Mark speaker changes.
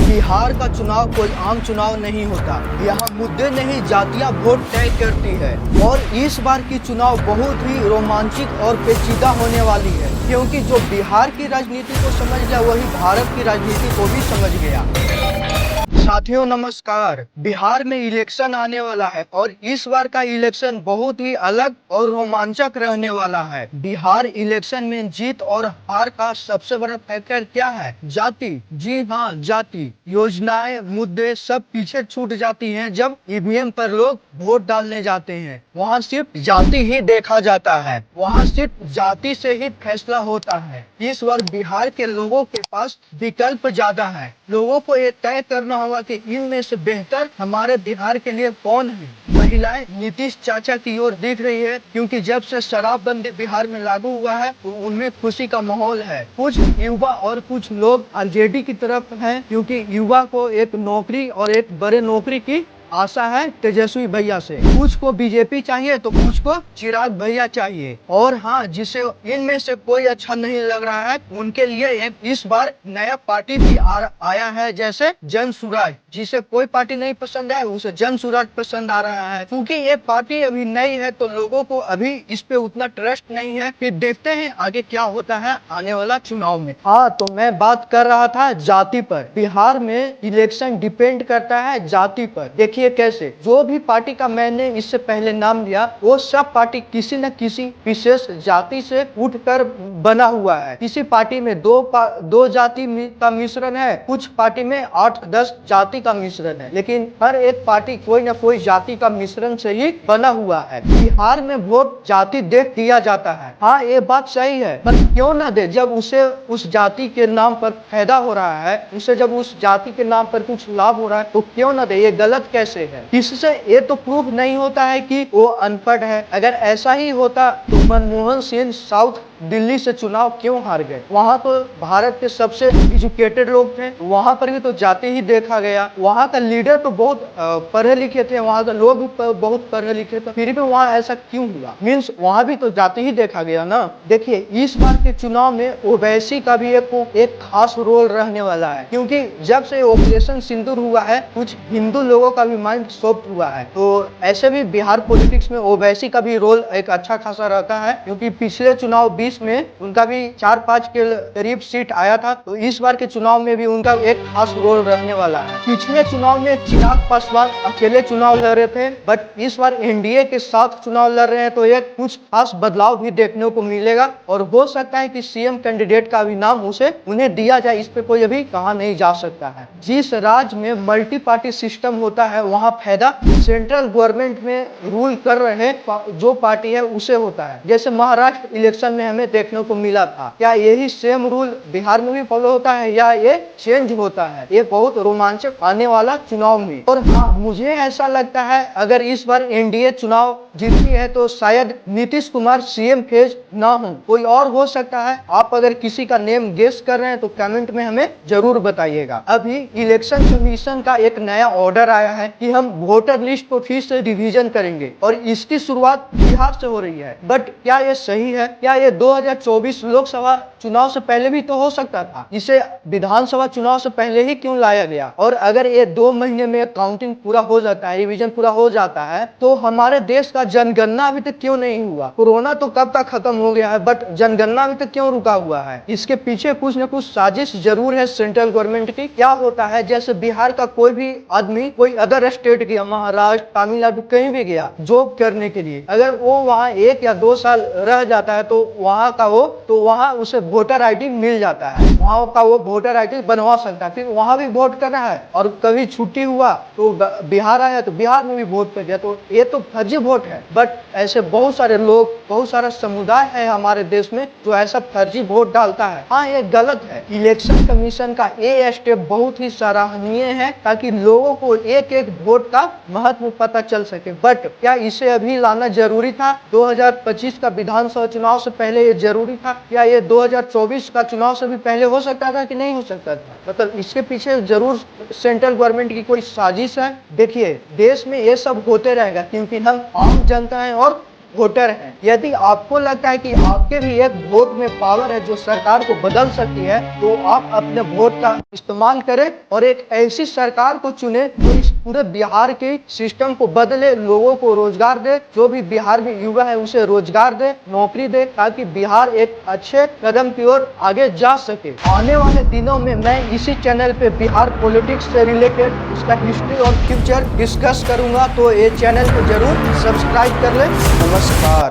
Speaker 1: बिहार का चुनाव कोई आम चुनाव नहीं होता। यहाँ मुद्दे नहीं, जातियाँ वोट तय करती है। और इस बार की चुनाव बहुत ही रोमांचक और पेचीदा होने वाली है, क्योंकि जो बिहार की राजनीति को समझ गया वही भारत की राजनीति को भी समझ गया। साथियों नमस्कार। बिहार में इलेक्शन आने वाला है और इस बार का इलेक्शन बहुत ही अलग और रोमांचक रहने वाला है। बिहार इलेक्शन में जीत और हार का सबसे बड़ा फैक्टर क्या है? जाति। जी हाँ, जाति। योजनाएं, मुद्दे सब पीछे छूट जाती हैं जब ईवीएम पर लोग वोट डालने जाते हैं। वहाँ सिर्फ जाति ही देखा जाता है, वहाँ सिर्फ जाति से ही फैसला होता है। इस बार बिहार के लोगों के पास विकल्प ज्यादा है। लोगों को ये तय करना होगा कि इनमें से बेहतर हमारे बिहार के लिए कौन है। महिलाएं नीतीश चाचा की ओर देख रही है, क्योंकि जब से शराबबंदी बिहार में लागू हुआ है तो उनमें खुशी का माहौल है। कुछ युवा और कुछ लोग आरजेडी की तरफ हैं, क्योंकि युवा को एक नौकरी और एक बड़े नौकरी की आशा है तेजस्वी भैया से। कुछ को बीजेपी चाहिए तो कुछ को चिराग भैया चाहिए। और हाँ, जिसे इनमें से कोई अच्छा नहीं लग रहा है उनके लिए एक इस बार नया पार्टी भी आया है, जैसे जन सुराज। जिसे कोई पार्टी नहीं पसंद है उसे जन सुराज पसंद आ रहा है। क्योंकि ये पार्टी अभी नई है तो लोगों को अभी इस पे उतना ट्रस्ट नहीं है। फिर देखते हैं आगे क्या होता है आने वाला चुनाव में। हाँ, तो मैं बात कर रहा था जाति पर। बिहार में इलेक्शन डिपेंड करता है जाति पर। देखिए कैसे, जो भी पार्टी का मैंने इससे पहले नाम लिया वो सब पार्टी किसी न किसी विशेष जाति से उठकर बना हुआ है। किसी पार्टी में दो जाति का मिश्रण है, कुछ पार्टी में 8-10 जाति का मिश्रण है, लेकिन हर एक पार्टी कोई न कोई जाति का मिश्रण से ही बना हुआ है। बिहार में वोट जाति देख दिया जाता है। हाँ, ये बात सही है, पर क्यों ना दे? जब उसे उस जाति के नाम पर फायदा हो रहा है, उसे जब उस जाति के नाम पर कुछ लाभ हो रहा है तो क्यों ना दे? ये गलत कैसे है? इससे ये तो प्रूफ नहीं होता है कि वो अनपढ़ है। अगर ऐसा ही होता तो मनमोहन सिंह साउथ दिल्ली से चुनाव क्यों हार गए? वहाँ तो भारत के सबसे एजुकेटेड लोग थे, वहाँ पर भी तो जाति ही देखा गया। वहाँ का लीडर तो बहुत पढ़े लिखे थे, वहाँ के लोग भी बहुत पढ़े लिखे थे, फिर भी वहाँ ऐसा क्यों हुआ? मीन्स वहाँ भी तो जाति ही देखा गया ना। देखिए, इस बार के चुनाव में ओवैसी का भी एक खास रोल रहने वाला है, क्योंकि जब से ऑपरेशन सिंदूर हुआ है कुछ हिंदू लोगों का भी माइंड सॉफ्ट हुआ है। तो ऐसे भी बिहार पॉलिटिक्स में ओवैसी का भी रोल एक अच्छा खासा रहता है, क्योंकि पिछले चुनाव में उनका भी 4-5 के करीब सीट आया था। तो इस बार के चुनाव में भी उनका एक खास रोल रहने वाला है। पिछले चुनाव में चिराग पासवान अकेले चुनाव लड़ रहे थे, बट इस बार एनडीए के साथ चुनाव लड़ रहे हैं, तो एक कुछ खास बदलाव भी देखने को मिलेगा। और हो सकता है कि सीएम कैंडिडेट का भी नाम उन्हें दिया जाए, इस पे कोई अभी कहा नहीं जा सकता है। जिस राज्य में मल्टी पार्टी सिस्टम होता है वहाँ फायदा सेंट्रल गवर्नमेंट में रूल कर रहे जो पार्टी है उसे होता है। जैसे महाराष्ट्र इलेक्शन में हमें देखने को मिला था। क्या यही सेम रूल बिहार में भी फॉलो होता है या ये चेंज होता है? ये बहुत रोमांचक आने वाला चुनाव में। और हाँ, मुझे ऐसा लगता है अगर इस बार एनडीए चुनाव जीतती है तो शायद नीतीश कुमार सीएम फेज ना हो, कोई और हो सकता है। आप अगर किसी का नेम गेस कर रहे हैं तो कमेंट में हमें जरूर बताइएगा। अभी इलेक्शन कमीशन का एक नया ऑर्डर आया है कि हम वोटर लिस्ट को फिर से रिवीजन करेंगे और इसकी शुरुआत बिहार से हो रही है। बट क्या ये सही है? क्या ये 2024 लोकसभा चुनाव से पहले भी तो हो सकता था? इसे विधानसभा चुनाव से पहले ही क्यों लाया गया? और अगर ये 2 महीने में काउंटिंग पूरा हो जाता है, रिवीजन पूरा हो जाता है, तो हमारे देश का जनगणना अभी तक क्यों नहीं हुआ? कोरोना तो कब तक खत्म हो गया है, बट जनगणना अभी तक क्यों रुका हुआ है? इसके पीछे कुछ न कुछ साजिश जरूर है सेंट्रल गवर्नमेंट की। क्या होता है, जैसे बिहार का कोई भी आदमी कोई अदर स्टेट गया, महाराष्ट्र, तमिलनाडु, कहीं भी गया जॉब करने के लिए, अगर वो वहाँ 1 या 2 साल रह जाता है तो वहाँ उसे वोटर आईडी मिल जाता है, वहाँ का वो वोटर आईडी बनवा सकता है, फिर वहाँ भी वोट करना है। और कभी छुट्टी हुआ तो बिहार आया तो बिहार में भी वोट कर दिया, तो ये तो फर्जी वोट है। बट ऐसे बहुत सारे लोग, बहुत सारा समुदाय है हमारे देश में जो ऐसा फर्जी वोट डालता है। हाँ, ये गलत है। इलेक्शन कमीशन का ये स्टेप बहुत ही सराहनीय है, ताकि लोगों को एक एक वोट का महत्व पता चल सके। बट क्या इसे अभी लाना जरूरी था? 2025 का विधानसभा चुनाव से पहले ये जरूरी था? या ये 2024 का चुनाव से भी पहले हो सकता था कि नहीं हो सकता था? मतलब इसके पीछे जरूर सेंट्रल गवर्नमेंट की कोई साजिश है। देखिए, देश में ये सब होते रहेगा क्योंकि हम आम जनता है और वोटर हैं। यदि आपको लगता है कि आपके भी एक वोट में पावर है जो सरकार को बदल सकती है, तो आप अपने वोट का इस्तेमाल करें और एक ऐसी सरकार को चुने जो इस पूरे बिहार के सिस्टम को बदले, लोगों को रोजगार दे, जो भी बिहार में युवा है उसे रोजगार दे, नौकरी दे, ताकि बिहार एक अच्छे कदम की ओर आगे जा सके। आने वाले दिनों में मैं इसी चैनल पे बिहार पॉलिटिक्स से रिलेटेड उसका हिस्ट्री और फ्यूचर डिस्कस करूंगा, तो ये चैनल को जरूर सब्सक्राइब कर ले। नमस्कार।